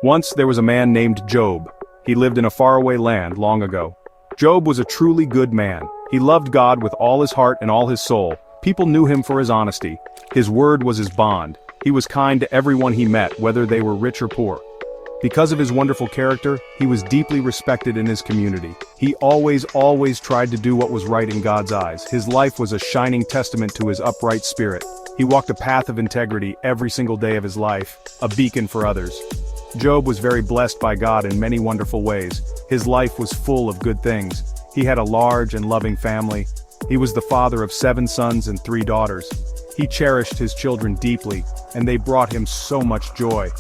Once there was a man named Job. He lived in a faraway land long ago. Job was a truly good man. He loved God with all his heart and all his soul. People knew him for his honesty. His word was his bond. He was kind to everyone he met, whether they were rich or poor. Because of his wonderful character, he was deeply respected in his community. He always tried to do what was right in God's eyes. His life was a shining testament to his upright spirit. He walked a path of integrity every single day of his life, a beacon for others. Job was very blessed by God in many wonderful ways. His life was full of good things. He had a large and loving family. He was the father of 7 sons and 3 daughters. He cherished his children deeply, and they brought him so much joy.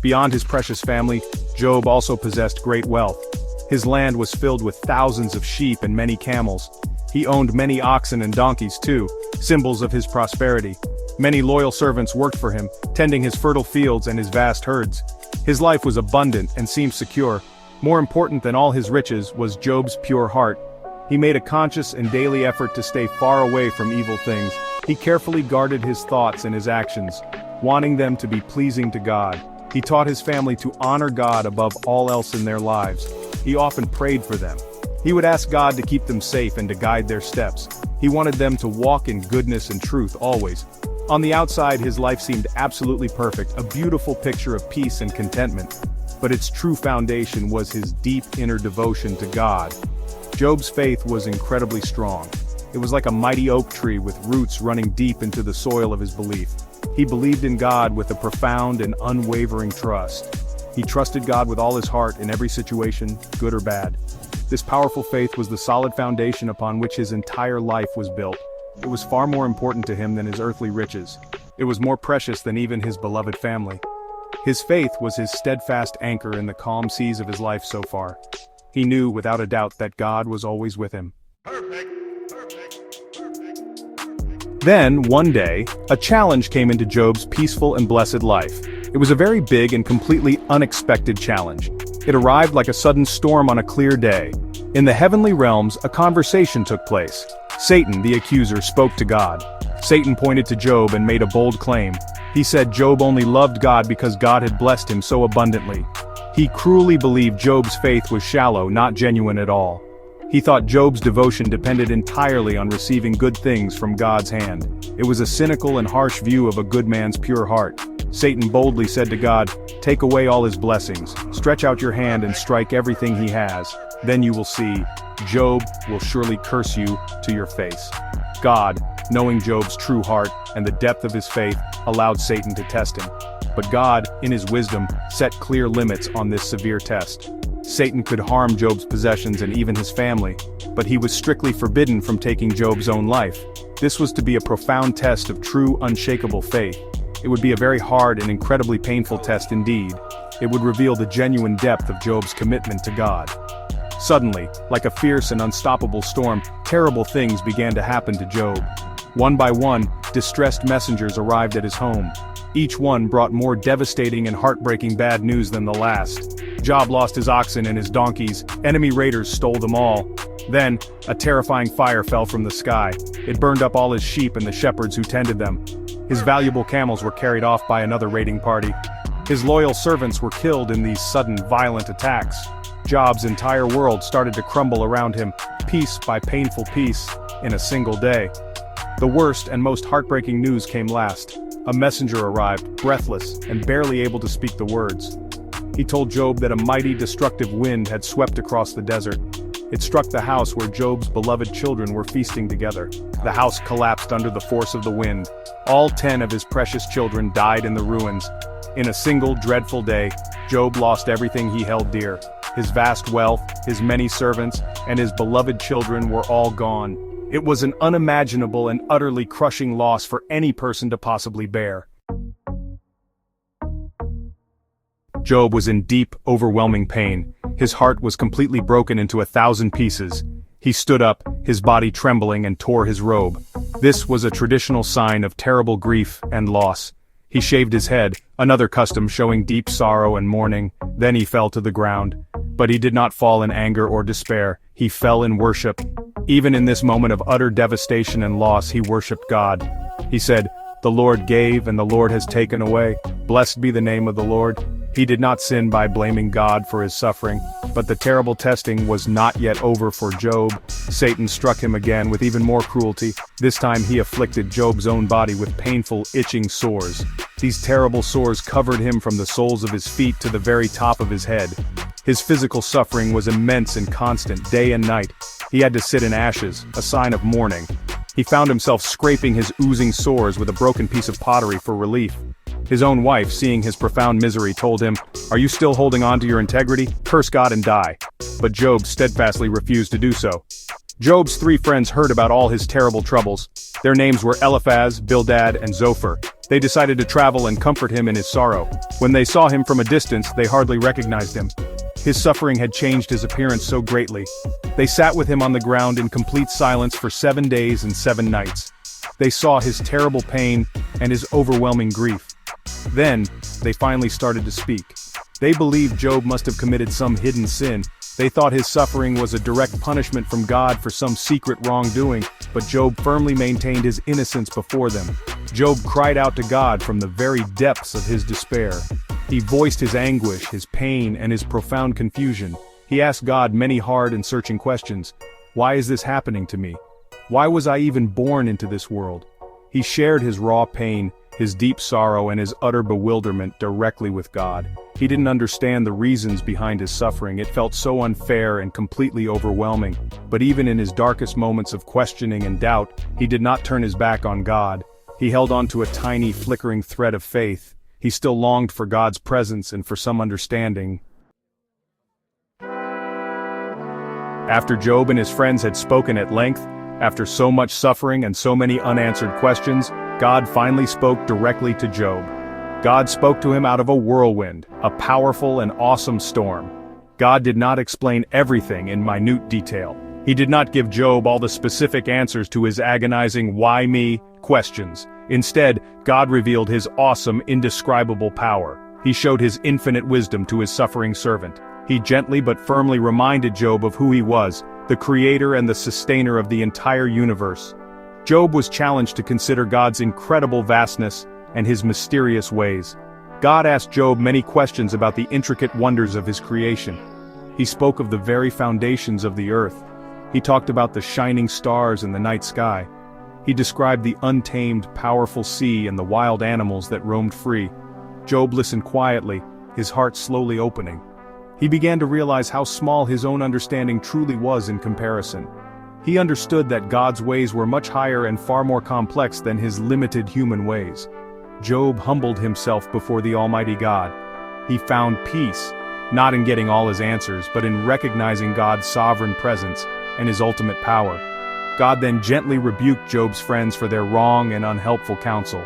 Beyond his precious family, Job also possessed great wealth. His land was filled with thousands of sheep and many camels. He owned many oxen and donkeys too, symbols of his prosperity. Many loyal servants worked for him, tending his fertile fields and his vast herds. His life was abundant and seemed secure. More important than all his riches was Job's pure heart. He made a conscious and daily effort to stay far away from evil things. He carefully guarded his thoughts and his actions, wanting them to be pleasing to God. He taught his family to honor God above all else in their lives. He often prayed for them. He would ask God to keep them safe and to guide their steps. He wanted them to walk in goodness and truth always. On the outside, his life seemed absolutely perfect, a beautiful picture of peace and contentment. But its true foundation was his deep inner devotion to God. Job's faith was incredibly strong. It was like a mighty oak tree with roots running deep into the soil of his belief. He believed in God with a profound and unwavering trust. He trusted God with all his heart in every situation, good or bad. This powerful faith was the solid foundation upon which his entire life was built. It was far more important to him than his earthly riches. It was more precious than even his beloved family. His faith was his steadfast anchor in the calm seas of his life so far. He knew without a doubt that God was always with him. Then, one day, a challenge came into Job's peaceful and blessed life. It was a very big and completely unexpected challenge. It arrived like a sudden storm on a clear day. In the heavenly realms, a conversation took place. Satan, the accuser, spoke to God. Satan pointed to Job and made a bold claim. He said Job only loved God because God had blessed him so abundantly. He cruelly believed Job's faith was shallow, not genuine at all. He thought Job's devotion depended entirely on receiving good things from God's hand. It was a cynical and harsh view of a good man's pure heart. Satan boldly said to God, "Take away all his blessings, stretch out your hand and strike everything he has. Then you will see, Job will surely curse you to your face." God, knowing Job's true heart and the depth of his faith, allowed Satan to test him. But God, in his wisdom, set clear limits on this severe test. Satan could harm Job's possessions and even his family, but he was strictly forbidden from taking Job's own life. This was to be a profound test of true, unshakable faith. It would be a very hard and incredibly painful test indeed. It would reveal the genuine depth of Job's commitment to God. Suddenly, like a fierce and unstoppable storm, terrible things began to happen to Job. One by one, distressed messengers arrived at his home. Each one brought more devastating and heartbreaking bad news than the last. Job lost his oxen and his donkeys. Enemy raiders stole them all. Then, a terrifying fire fell from the sky. It burned up all his sheep and the shepherds who tended them. His valuable camels were carried off by another raiding party. His loyal servants were killed in these sudden, violent attacks. Job's entire world started to crumble around him, piece by painful piece, in a single day. The worst and most heartbreaking news came last. A messenger arrived, breathless, and barely able to speak the words. He told Job that a mighty destructive wind had swept across the desert. It struck the house where Job's beloved children were feasting together. The house collapsed under the force of the wind. All 10 of his precious children died in the ruins. In a single dreadful day, Job lost everything he held dear. His vast wealth, his many servants, and his beloved children were all gone. It was an unimaginable and utterly crushing loss for any person to possibly bear. Job was in deep, overwhelming pain. His heart was completely broken into 1,000 pieces. He stood up, his body trembling, and tore his robe. This was a traditional sign of terrible grief and loss. He shaved his head, another custom showing deep sorrow and mourning. Then he fell to the ground. But he did not fall in anger or despair. He fell in worship. Even in this moment of utter devastation and loss, he worshipped God. He said, "The Lord gave and the Lord has taken away. Blessed be the name of the Lord." He did not sin by blaming God for his suffering, but the terrible testing was not yet over for Job. Satan struck him again with even more cruelty. This time he afflicted Job's own body with painful, itching sores. These terrible sores covered him from the soles of his feet to the very top of his head. His physical suffering was immense and constant, day and night. He had to sit in ashes, a sign of mourning. He found himself scraping his oozing sores with a broken piece of pottery for relief. His own wife, seeing his profound misery, told him, "Are you still holding on to your integrity? Curse God and die." But Job steadfastly refused to do so. Job's 3 friends heard about all his terrible troubles. Their names were Eliphaz, Bildad, and Zophar. They decided to travel and comfort him in his sorrow. When they saw him from a distance, they hardly recognized him. His suffering had changed his appearance so greatly. They sat with him on the ground in complete silence for 7 days and 7 nights. They saw his terrible pain and his overwhelming grief. Then, they finally started to speak. They believed Job must have committed some hidden sin. They thought his suffering was a direct punishment from God for some secret wrongdoing, but Job firmly maintained his innocence before them. Job cried out to God from the very depths of his despair. He voiced his anguish, his pain, and his profound confusion. He asked God many hard and searching questions. Why is this happening to me? Why was I even born into this world? He shared his raw pain, his deep sorrow, and his utter bewilderment directly with God. He didn't understand the reasons behind his suffering. It felt so unfair and completely overwhelming. But even in his darkest moments of questioning and doubt, he did not turn his back on God. He held on to a tiny, flickering thread of faith. He still longed for God's presence and for some understanding. After Job and his friends had spoken at length, after so much suffering and so many unanswered questions, God finally spoke directly to Job. God spoke to him out of a whirlwind, a powerful and awesome storm. God did not explain everything in minute detail. He did not give Job all the specific answers to his agonizing "why me?" questions. Instead, God revealed his awesome, indescribable power. He showed his infinite wisdom to his suffering servant. He gently but firmly reminded Job of who he was, the creator and the sustainer of the entire universe. Job was challenged to consider God's incredible vastness and his mysterious ways. God asked Job many questions about the intricate wonders of his creation. He spoke of the very foundations of the earth. He talked about the shining stars in the night sky. He described the untamed, powerful sea and the wild animals that roamed free. Job listened quietly, his heart slowly opening. He began to realize how small his own understanding truly was in comparison. He understood that God's ways were much higher and far more complex than his limited human ways. Job humbled himself before the Almighty God. He found peace, not in getting all his answers, but in recognizing God's sovereign presence and his ultimate power. God then gently rebuked Job's friends for their wrong and unhelpful counsel.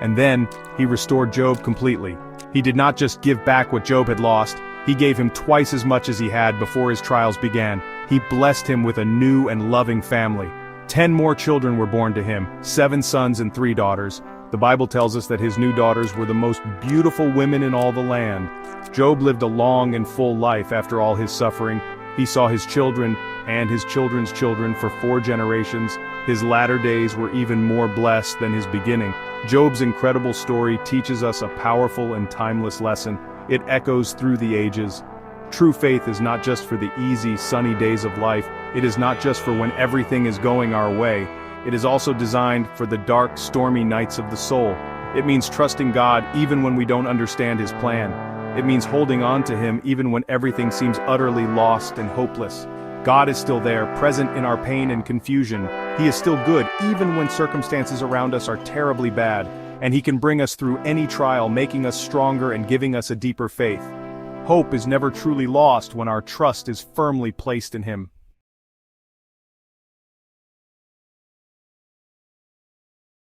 And then, he restored Job completely. He did not just give back what Job had lost, he gave him twice as much as he had before his trials began. He blessed him with a new and loving family. 10 more children were born to him, 7 sons and 3 daughters. The Bible tells us that his new daughters were the most beautiful women in all the land. Job lived a long and full life after all his suffering. He saw his children and his children's children for 4 generations. His latter days were even more blessed than his beginning. Job's incredible story teaches us a powerful and timeless lesson. It echoes through the ages. True faith is not just for the easy, sunny days of life. It is not just for when everything is going our way. It is also designed for the dark, stormy nights of the soul. It means trusting God even when we don't understand His plan. It means holding on to Him even when everything seems utterly lost and hopeless. God is still there, present in our pain and confusion. He is still good even when circumstances around us are terribly bad, and He can bring us through any trial, making us stronger and giving us a deeper faith. Hope is never truly lost when our trust is firmly placed in Him.